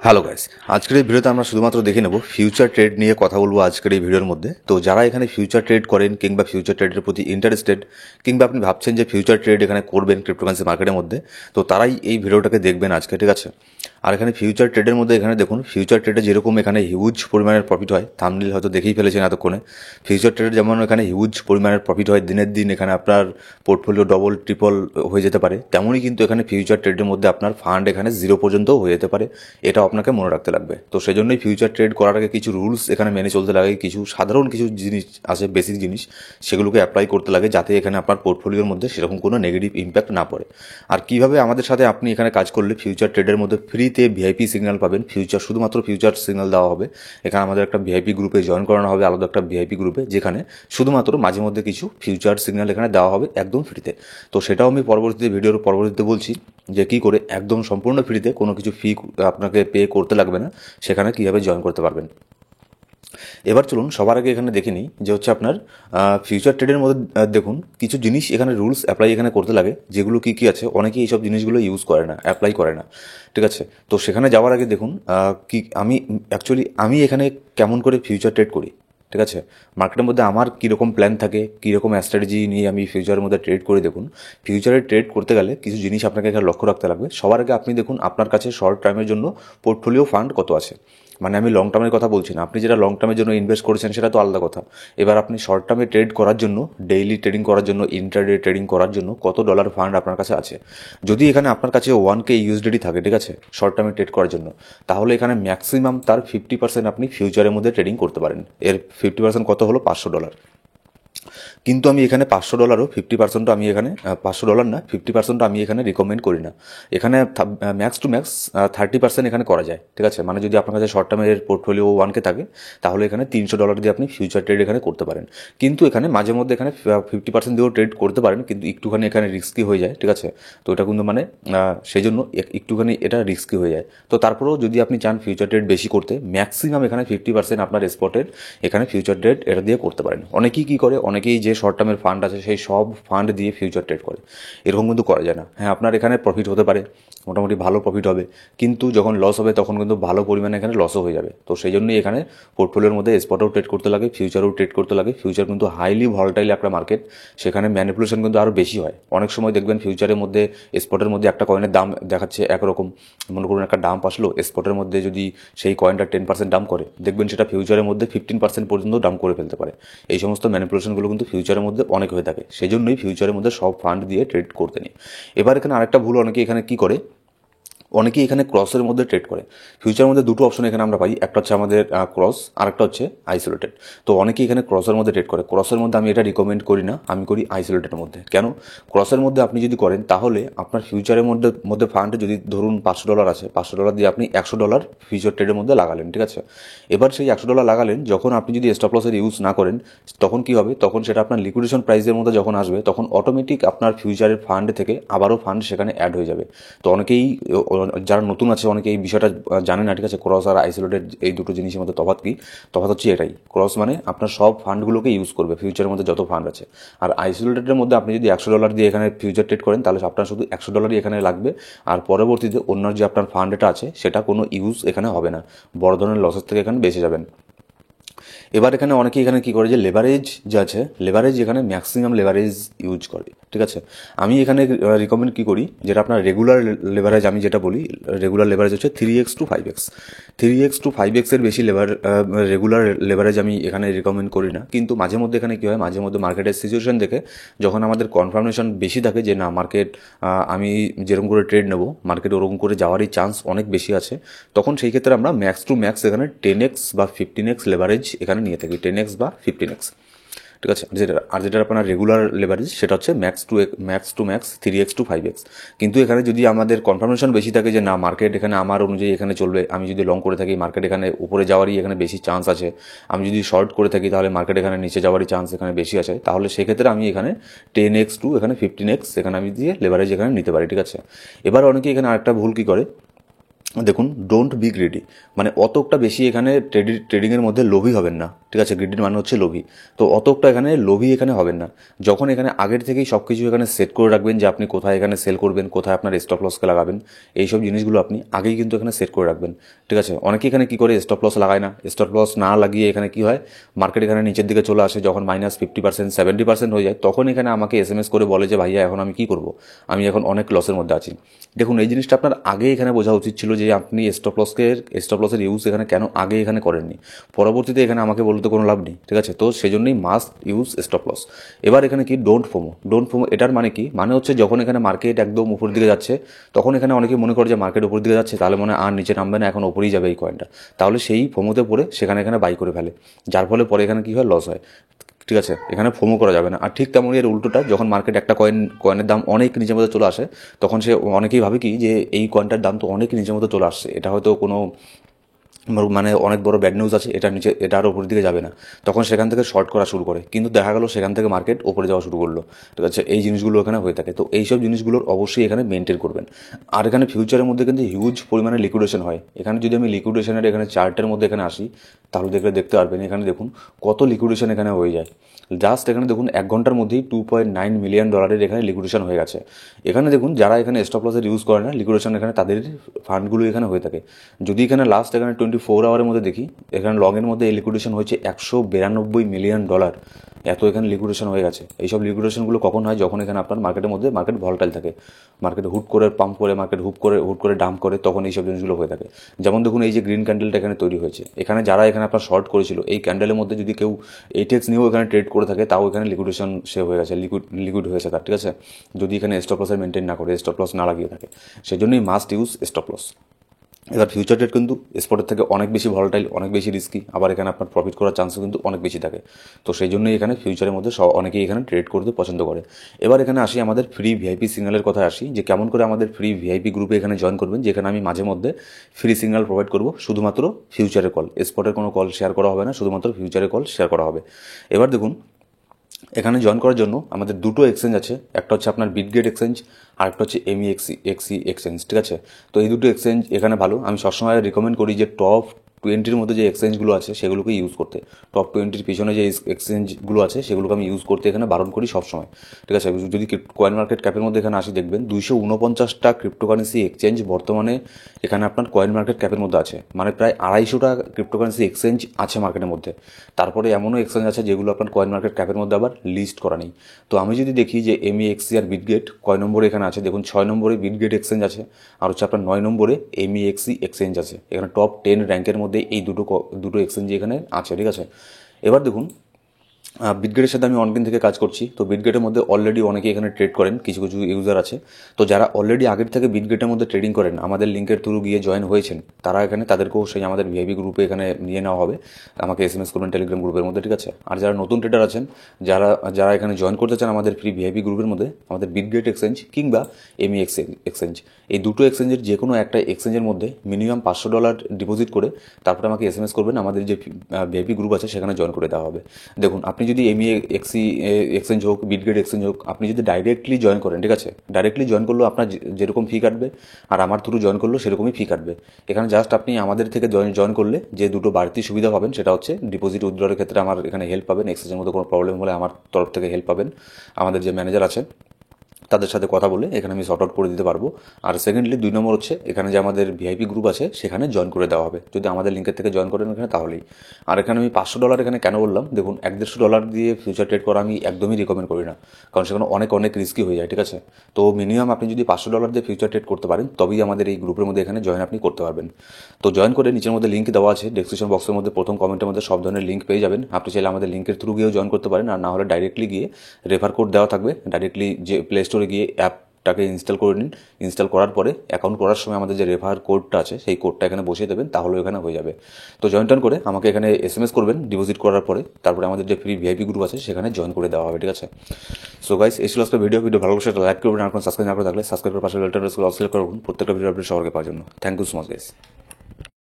Hello guys, আজকের এই ভিডিওতে আমরা শুধুমাত্র দেখে নেব ফিউচার ট্রেড নিয়ে কথা বলবো আজকের এই ভিডিওর মধ্যে। তো যারা এখানে ফিউচার ট্রেড করেন কিংবা ফিউচার ট্রেডের প্রতি ইন্টারেস্টেড কিংবা আপনি ভাবছেন যে ফিউচার ট্রেড এখানে করবেন ক্রিপ্টোকারেন্সি মার্কেটের মধ্যে, তো তারাই এই ভিডিওটাকে দেখবেন আজকে, ঠিক আছে। আর এখানে ফিউচার ট্রেডের মধ্যে এখানে দেখুন, ফিউচার ট্রেডে যেরকম এখানে হিউজ পরিমাণের প্রফিট হয়, থাম্বনেল হয়তো দেখেই ফেলেছেন এতক্ষণে। ফিউচার ট্রেডে যেমন এখানে হিউজ পরিমাণের প্রফিট হয়, দিনের দিন এখানে আপনার পোর্টফোলিও ডবল ট্রিপল হয়ে যেতে পারে, তেমনই কিন্তু এখানে ফিউচার ট্রেডের মধ্যে আপনার ফান্ড এখানে জিরো পর্যন্তও হয়ে যেতে পারে। এটা আপনাকে মনে রাখতে লাগবে। তো সেই জন্যই ফিউচার ট্রেড করার আগে কিছু রুলস এখানে মেনে চলতে লাগে, কিছু সাধারণ কিছু জিনিস আছে, বেসিক জিনিস, সেগুলোকে অ্যাপ্লাই করতে লাগে যাতে এখানে আপনার পোর্টফোলিওর মধ্যে সেরকম কোনো নেগেটিভ ইম্প্যাক্ট না পড়ে। আর কিভাবে আমাদের সাথে আপনি এখানে কাজ করলে ফিউচার ট্রেডের মধ্যে ফ্রিতে ভিআইপি সিগন্যাল পাবেন, শুধুমাত্র ফিউচার সিগন্যাল দেওয়া হবে। এখানে আমাদের একটা ভিআইপি গ্রুপে জয়েন করানো হবে, আলাদা একটা ভিআইপি গ্রুপে, যেখানে শুধুমাত্র মাঝে মধ্যে কিছু ফিউচার সিগন্যাল এখানে দেওয়া হবে একদম ফ্রিতে। তো সেটাও আমি ভিডিওর পরবর্তীতে বলছি যে কী করে একদম সম্পূর্ণ ফ্রিতে, কোনো কিছু ফি আপনাকে পে করতে লাগবে না, সেখানে কীভাবে জয়েন করতে পারবেন। এবার চলুন সবার আগে এখানে দেখে নিই যে হচ্ছে আপনার ফিউচার ট্রেডের মধ্যে দেখুন কিছু জিনিস এখানে রুলস অ্যাপ্লাই এখানে করতে লাগে, যেগুলো কী কী আছে। অনেকেই এইসব জিনিসগুলো ইউজ করে না, অ্যাপ্লাই করে না, ঠিক আছে। তো সেখানে যাওয়ার আগে দেখুন কি আমি এখানে কেমন করে ফিউচার ট্রেড করি, ঠিক আছে। মার্কেটের মধ্যে আমার কীরকম প্ল্যান থাকে, কীরকম স্ট্র্যাটেজি নিয়ে আমি ফিউচারের মধ্যে ট্রেড করে। দেখুন, ফিউচারে ট্রেড করতে গেলে কিছু জিনিস আপনাকে এখানে লক্ষ্য রাখতে লাগবে। সবার আগে আপনি দেখুন আপনার কাছে শর্ট টার্মের জন্য পোর্টফোলিও ফান্ড কত আছে। মানে আমি লং টার্মের কথা বলছি না, আপনি যেটা লং টার্মের জন্য ইনভেস্ট করেছেন সেটা তো আলাদা কথা। এবার আপনি শর্ট টার্মে ট্রেড করার জন্য, ডেইলি ট্রেডিং করার জন্য, ইন্টারডে ট্রেডিং করার জন্য কত ডলার ফান্ড আপনার কাছে আছে। যদি এখানে আপনার কাছে 1K ইউএসডিটি থাকে, ঠিক আছে, শর্ট টার্মে ট্রেড করার জন্য, তাহলে এখানে ম্যাক্সিমাম তার 50% আপনি ফিউচারের মধ্যে ট্রেডিং করতে পারেন। এর 50% কত হলো? $500। কিন্তু আমি এখানে $500 50% আমি এখানে $500 না, 50% আমি এখানে রিকমেন্ড করি না। এখানে ম্যাক্স টু ম্যাক্স 30% এখানে করা যায়, ঠিক আছে। মানে যদি আপনার কাছে শর্ট টার্মের পোর্টফোলিও 1K থাকে, তাহলে এখানে $300 দিয়ে আপনি ফিউচার ট্রেড এখানে করতে পারেন। কিন্তু এখানে মাঝে মধ্যে এখানে 50% দিয়েও ট্রেড করতে পারেন, কিন্তু একটুখানি এখানে রিস্কি হয়ে যায়, ঠিক আছে। তো এটা কিন্তু মানে সেই জন্য একটুখানি এটা রিস্কি হয়ে যায়। তো তারপরেও যদি আপনি চান ফিউচার ট্রেড বেশি করতে, ম্যাক্সিমাম এখানে 50% আপনার স্পটের এখানে ফিউচার ট্রেড এটা দিয়ে করতে পারেন। অনেকেই কী করে, অনেকেই যে শর্ট টার্মের ফান্ড আছে সেই সব ফান্ড দিয়ে ফিউচার ট্রেড করে। এরকম কিন্তু করা যায় না। হ্যাঁ, আপনার এখানে প্রফিট হতে পারে, মোটামুটি ভালো প্রফিট হবে, কিন্তু যখন লস হবে তখন কিন্তু ভালো পরিমাণে এখানে লসও হয়ে যাবে। তো সেই জন্যই এখানে পোর্টফোলিওর মধ্যে স্পটেও ট্রেড করতে লাগে, ফিউচারেও ট্রেড করতে লাগে। ফিউচার কিন্তু হাইলি ভলটাইল একটা মার্কেট, সেখানে ম্যানিপুলেশন কিন্তু আরও বেশি হয়। অনেক সময় দেখবেন ফিউচারের মধ্যে স্পটের মধ্যে একটা কয়েনের দাম দেখাচ্ছে একরকম, মনে করুন একটা ডাম্প আসলো, স্পটের মধ্যে যদি সেই কয়েনটা 10% ডাম্প করে, দেখবেন সেটা ফিউচারের মধ্যে 15% পর্যন্ত ডাম্প করে ফেলতে পারে। এই সমস্ত ম্যানিপুলেশনগুলো কিন্তু ফিউচারের মধ্যে অনেক হয়ে থাকে, সেই জন্যই ফিউচারের মধ্যে সব ফান্ড দিয়ে ট্রেড করতে নেই। এবার এখানে আরেকটা ভুল অনেকে এখানে কী করে, অনেকেই এখানে ক্রসের মধ্যে ট্রেড করে। ফিউচারের মধ্যে দুটো অপশন এখানে আমরা পাই, একটা হচ্ছে আমাদের ক্রস, আরেকটা হচ্ছে আইসোলেটেড। তো অনেকেই এখানে ক্রসের মধ্যে ট্রেড করে। ক্রসের মধ্যে আমি এটা রিকমেন্ড করি না, আমি করি আইসোলেটেডের মধ্যে। কেন? ক্রসের মধ্যে আপনি যদি করেন, তাহলে আপনার ফিউচারের মধ্যে ফান্ড যদি ধরুন $500 আছে, $500 দিয়ে আপনি $100 ফিউচার ট্রেডের মধ্যে লাগালেন, ঠিক আছে। এবার সেই $100 লাগালেন, যখন আপনি যদি স্টপ লসের ইউজ না করেন, তখন কী হবে, তখন সেটা আপনার লিকুইডেশন প্রাইসের মধ্যে যখন আসবে, তখন অটোমেটিক আপনার ফিউচারের ফান্ড থেকে আবারও ফান্ড সেখানে অ্যাড হয়ে যাবে। তো অনেকেই যারা নতুন আছে, অনেকে এই বিষয়টা জানে না, ঠিক আছে। ক্রস আর আইসোলেটেড এই দুটো জিনিসের মধ্যে তফাৎ কি? তফাৎ হচ্ছে এটাই, ক্রস মানে আপনার সব ফান্ডগুলোকে ইউজ করবে ফিউচারের মধ্যে যত ফান্ড আছে। আর আইসোলেটেডের মধ্যে আপনি যদি $100 দিয়ে এখানে ফিউচার ট্রেড করেন, তাহলে আপনার শুধু $100 এখানে লাগবে, আর পরবর্তীতে অন্য যে আপনার ফান্ডটা আছে সেটা কোনো ইউজ এখানে হবে না, বড় ধরনের লসের থেকে এখানে বেঁচে যাবেন। এবার এখানে অনেকে এখানে কী করে, যে লেভারেজ যে আছে, লেভারেজ এখানে ম্যাক্সিমাম লেভারেজ ইউজ করে, ঠিক আছে। আমি এখানে রিকমেন্ড কী করি, যেটা আপনার রেগুলার লেভারেজ, আমি যেটা বলি রেগুলার লেভারেজ হচ্ছে 3x to 5x। 3x to 5x এর বেশি রেগুলার লেভারেজ আমি এখানে রিকমেন্ড করি না। কিন্তু মাঝে মধ্যে এখানে কী হয়, মাঝে মধ্যে মার্কেটের সিচুয়েশন দেখে যখন আমাদের কনফার্মেশন বেশি থাকে যে না মার্কেট আমি যেরকম করে ট্রেড নেবো, মার্কেট ওরকম করে যাওয়ারই চান্স অনেক বেশি আছে, তখন সেই ক্ষেত্রে আমরা ম্যাক্স টু ম্যাক্স এখানে 10x বা 15x লেভারেজ এখানে নিয়ে থাকি, 10x বা 15x, ঠিক আছে। যেটা আপনার রেগুলার লেভারেজ সেটা হচ্ছে max two max 3x to 5x। কিন্তু এখানে যদি আমাদের কনফার্মেশন বেশি থাকে যে না মার্কেট এখানে আমার অনুযায়ী এখানে চলবে, আমি যদি লং করে থাকি মার্কেট এখানে উপরে যাওয়ারই এখানে বেশি চান্স আছে, আমি যদি শর্ট করে থাকি তাহলে মার্কেট এখানে নিচে যাওয়ারই চান্স এখানে বেশি আছে, তাহলে সেক্ষেত্রে আমি এখানে 10x to এখানে 15x এখানে আমি দিয়ে লেভারেজ এখানে নিতে পারি, ঠিক আছে। এবার অনেকে এখানে আরেকটা ভুল কী করে, দেখুন, ডোন্ট বি গ্রিডি, মানে অতটা বেশি এখানে ট্রেডিংয়ের মধ্যে লোভী হবেন না, ঠিক আছে? গ্রিডির মানে হচ্ছে লোভী। তো অতটা এখানে লোভী এখানে হবেন না। যখন এখানে আগের থেকেই সব কিছু এখানে সেট করে রাখবেন যে আপনি কোথায় এখানে সেল করবেন, কোথায় আপনার স্টপ লসকে লাগাবেন, এইসব জিনিসগুলো আপনি আগেই কিন্তু এখানে সেট করে রাখবেন, ঠিক আছে? অনেকে এখানে কী করে, স্টপ লস লাগায় না। স্টপ লস না লাগিয়ে এখানে কী হয়, মার্কেট এখানে নিচের দিকে চলে আসে, যখন -50% 70% হয়ে যায়, তখন এখানে আমাকে SMS করে বলে যে ভাইয়া এখন আমি কী করব, আমি এখন অনেক লসের মধ্যে আছি। দেখুন, এই জিনিসটা আপনার আগে এখানে বোঝা উচিত ছিল যে আপনি স্টপ লসের ইউজ এখানে কেন আগে এখানে করেননি। পরবর্তীতে এখানে আমাকে বলতে কোনো লাভ নেই, ঠিক আছে? তো সেজন্যই মাস্ট ইউজ স্টপ লস। এবার এখানে কি, ডোন্ট ফোমো। এটার মানে কি, মানে হচ্ছে যখন এখানে মার্কেট একদম উপর দিকে যাচ্ছে, তখন এখানে অনেকে মনে করে যে মার্কেট উপর দিকে যাচ্ছে, তাহলে মনে হয় আর নিচে নামবে না, এখন উপরেই যাবে এই কয়েনটা, তাহলে সেই ফোমোতে পড়ে এখানে বাই করে ফেলে, যার ফলে পরে এখানে কী হয়, লস হয়, ঠিক আছে? এখানে ফোমো করা যাবে না। আর ঠিক তেমনই এর উল্টোটা, যখন মার্কেট একটা কয়েনের দাম অনেক নিচের মধ্যে চলে আসে, তখন সে অনেকেই ভাবে কি যে এই কয়েনটার দাম তো অনেক নিচের মধ্যে চলে আসছে, এটা হয়তো কোনো মানে অনেক বড় ব্যাড নিউজ আছে, এটা আর উপরের দিকে যাবে না, তখন সেখান থেকে শর্ট করা শুরু করে, কিন্তু দেখা গেল সেখান থেকে মার্কেট উপরে যাওয়া শুরু করলো, ঠিক আছে? এই জিনিসগুলো এখানে হয়ে থাকে। তো এইসব জিনিসগুলোর অবশ্যই এখানে মেনটেন করবেন। আর এখানে ফিউচারের মধ্যে কিন্তু হিউজ পরিমাণে লিকুইডেশন হয়। এখানে যদি আমি লিকুইডেশনের এখানে চার্টের মধ্যে এখানে আসি, তাহলে দেখতে পারবেন এখানে দেখুন কত লিকুইডেশন এখানে হয়ে যায়। জাস্ট এখানে দেখুন 1 ঘন্টার মধ্যেই $2.9 মিলিয়ন এখানে লিকুইডেশন হয়ে গেছে। এখানে দেখুন যারা এখানে স্টপ লসের ইউজ করে না, লিকুইডেশন এখানে তাদের ফান্ডগুলো এখানে হয়ে থাকে। যদি এখানে লাস্ট এখানে 24 আওয়ারের মধ্যে দেখি, এখানে লগের মধ্যে এই লিকুইডেশন হয়েছে $192 মিলিয়ন, এত এখানে লিকুইডেশন হয়ে গেছে। এইসব লিকুইডেশনগুলো কখন হয়, যখন এখানে আপনার মার্কেট ভলটাইল থাকে, মার্কেট হুট করে পাম্প করে, মার্কেট হুট করে ডাম্প করে, তখন এইসব জিনিসগুলো হয়ে থাকে। যেমন দেখুন এই যে গ্রিন ক্যান্ডেলটা এখানে তৈরি হয়েছে, এখানে যারা এখানে আপনার শর্ট করেছিল, এই ক্যান্ডেলের মধ্যে যদি কেউ এইটেক্স নিয়েও এখানে ট্রেড করে থাকে, তাও এখানে লিকুইডেশন সে হয়ে গেছে, লিকুইড হয়েছে তার, ঠিক আছে? যদি এখানে স্টপ লসের মেনটেন না করে, স্টপ লস না লাগিয়ে থাকে, সেজন্যই মাস্ট ইউজ স্টপ লস। এবার ফিউচার ট্রেড কিন্তু স্পটের থেকে অনেক বেশি ভলাটাইল, অনেক বেশি রিস্কি, আবার এখানে আপনার প্রফিট করার চান্সও কিন্তু অনেক বেশি থাকে। তো সেই জন্যই এখানে ফিউচারের মধ্যে অনেকেই এখানে ট্রেড করতে পছন্দ করে। এবার এখানে আসি আমাদের ফ্রি ভিআইপি সিগন্যালের কথায় আসি, যে কেমন করে আমাদের ফ্রি ভিআইপি গ্রুপে এখানে জয়েন করবেন, যেখানে আমি মাঝে মধ্যে ফ্রি সিগন্যাল প্রোভাইড করব, শুধুমাত্র ফিউচারের কল, স্পটের কোনো কল শেয়ার করা হবে না, শুধুমাত্র ফিউচারের কল শেয়ার করা হবে। এবার দেখুন, এখানে জয়েন করার জন্য আমাদের দুটো এক্সচেঞ্জ আছে, একটা হচ্ছে আপনার বিটগেট এক্সচেঞ্জ, আর একটা হচ্ছে এমইএক্সি এক্সচেঞ্জ, ঠিক আছে? তো এই দুটো এক্সচেঞ্জ এখানে ভালো। আমি সবসময় রিকমেন্ড করি যে টপ 20-র মধ্যে যে এক্সচেঞ্জগুলো আছে সেগুলোকে ইউজ করতে। টপ 20-র পিছনে যে এক্সচেঞ্জগুলো আছে সেগুলোকে আমি ইউজ করতে এখানে বারণ করি সবসময়, ঠিক আছে? যদি কয়েন মার্কেট ক্যাপের মধ্যে এখানে আসি, দেখবেন 249টা ক্রিপ্টোকারেন্সি এক্সচেঞ্জ বর্তমানে এখানে আপনার কয়েন মার্কেট ক্যাপের মধ্যে আছে, মানে প্রায় 250টা ক্রিপ্টোকারেন্সি এক্সচেঞ্জ আছে মার্কেটের মধ্যে। তারপরে এমনও এক্সচেঞ্জ আছে যেগুলো আপনার কয়েন মার্কেট ক্যাপের মধ্যে আবার লিস্ট করা নেই। তো আমি যদি দেখি যে এমইএক্সি আর বিটগেট কয় নম্বরে এখানে আছে, দেখুন 6 নম্বরে বিটগেট এক্সচেঞ্জ আছে, আর হচ্ছে আপনার 9 নম্বরে এমইএক্সি এক্সচেঞ্জ আছে। এখানে টপ 10 র্যাঙ্কের মধ্যে এই দুটো এক্সচেঞ্জ এখানে আছে, ঠিক আছে? এবার দেখুন, বিটগেটের সাথে আমি অনেকদিন থেকে কাজ করছি, তো বিটগেটের মধ্যে অলরেডি অনেকে এখানে ট্রেড করেন, কিছু কিছু ইউজার আছে। তো যারা অলরেডি আগের থেকে বিটগেটের মধ্যে ট্রেডিং করেন, আমাদের লিঙ্কের থ্রু গিয়ে জয়েন হয়েছেন, তারা এখানে তাদেরকেও সেই আমাদের ভিআইপি গ্রুপে এখানে নিয়ে নেওয়া হবে। আমাকে SMS করবেন টেলিগ্রাম গ্রুপের মধ্যে, ঠিক আছে? আর যারা নতুন ট্রেডার আছেন, যারা এখানে জয়েন করতে চান আমাদের ফ্রি ভিআইপি গ্রুপের মধ্যে, আমাদের বিটগেট এক্সচেঞ্জ কিংবা এক্সচেঞ্জ, এই দুটো এক্সচেঞ্জের যে কোনো একটা এক্সচেঞ্জের মধ্যে মিনিমাম $500 ডিপোজিট করে তারপরে আমাকে SMS করবেন, আমাদের যে ভিআইপি গ্রুপ আছে সেখানে জয়েন করে দেওয়া হবে। দেখুন, আপনি যদি এক্সচেঞ্জ হোক, বিটগেট এক্সচেঞ্জ হোক, আপনি যদি ডাইরেক্টলি জয়েন করেন, ঠিক আছে? ডাইরেক্টলি জয়েন করলেও আপনার যেরকম ফি কাটবে, আর আমার থ্রু জয়েন করলেও সেরকমই ফি কাটবে। এখানে জাস্ট আপনি আমাদের থেকে জয়েন করলে যে দুটো বাড়তি সুবিধা পাবেন, সেটা হচ্ছে ডিপোজিট উইথড্রয়ের ক্ষেত্রে আমার এখানে হেল্প পাবেন, এক্সচেঞ্জের মধ্যে কোনো প্রবলেম হলে আমার তরফ থেকে হেল্প পাবেন, আমাদের যে ম্যানেজার আছেন তাদের সাথে কথা বলে এখানে আমি সর্ট আউট করে দিতে পারবো। আর সেকেন্ডলি 2 নম্বর হচ্ছে এখানে যে আমাদের ভিআইপি গ্রুপ আছে সেখানে জয়েন করে দেওয়া হবে, যদি আমাদের লিঙ্কের থেকে জয়েন করেন এখানে তাহলেই। আর এখানে আমি $500 এখানে কেন বললাম, দেখুন $150 দিয়ে ফিউচার ট্রেড করা আমি একদমই রিকমেন্ড করি না, কারণ সেখানে অনেক রিস্কি হয়ে যায়, ঠিক আছে? তো মিনিমাম আপনি যদি $500 দিয়ে ফিউচার ট্রেড করতে পারেন, তবেই আমাদের এই গ্রুপের মধ্যে এখানে জয়েন আপনি করতে পারবেন। তো জয়েন করে নিচের মধ্যে লিঙ্ক দেওয়া আছে, ডেসক্রিপশন বক্সের মধ্যে প্রথম কমেন্টের মধ্যে সব ধরনের লিঙ্ক পেয়ে যাবেন। আপনি চাইলে আমাদের লিঙ্কের থ্রু গিয়েও জয়েন করতে পারেন, আর না হলে ডাইরেক্টলি গিয়ে রেফার কোড দেওয়া থাকবে, ডাইরেক্টলি যে প্লে স্টোরে গিয়ে অ্যাপটাকে ইনস্টল করে নিন। ইনস্টল করার পরে অ্যাকাউন্ট করার সময় আমাদের যে রেফার কোডটা আছে সেই কোডটা এখানে বসিয়ে দেবেন, তাহলে এখানে হয়ে যাবে। তো জয়েন করে আমাকে এখানে SMS করবেন ডিপোজিট করার পরে, তারপরে আমাদের যে ফ্রি ভিআইপি গ্রুপ আছে সেখানে জয়েন করে দেওয়া হবে, ঠিক আছে? সো গাইস, এই ছিল আজকে ভিডিও ভালো লাগলে লাইক করবেন, আর সাবস্ক্রাইব না করে থাকলে সাবস্ক্রাইব করে পাশে বেলটা প্রেস করে অল সিলেক্ট করুন প্রত্যেকটা ভিডিও আপডেট সবার পাওয়ার জন্য। Thank you so much guys.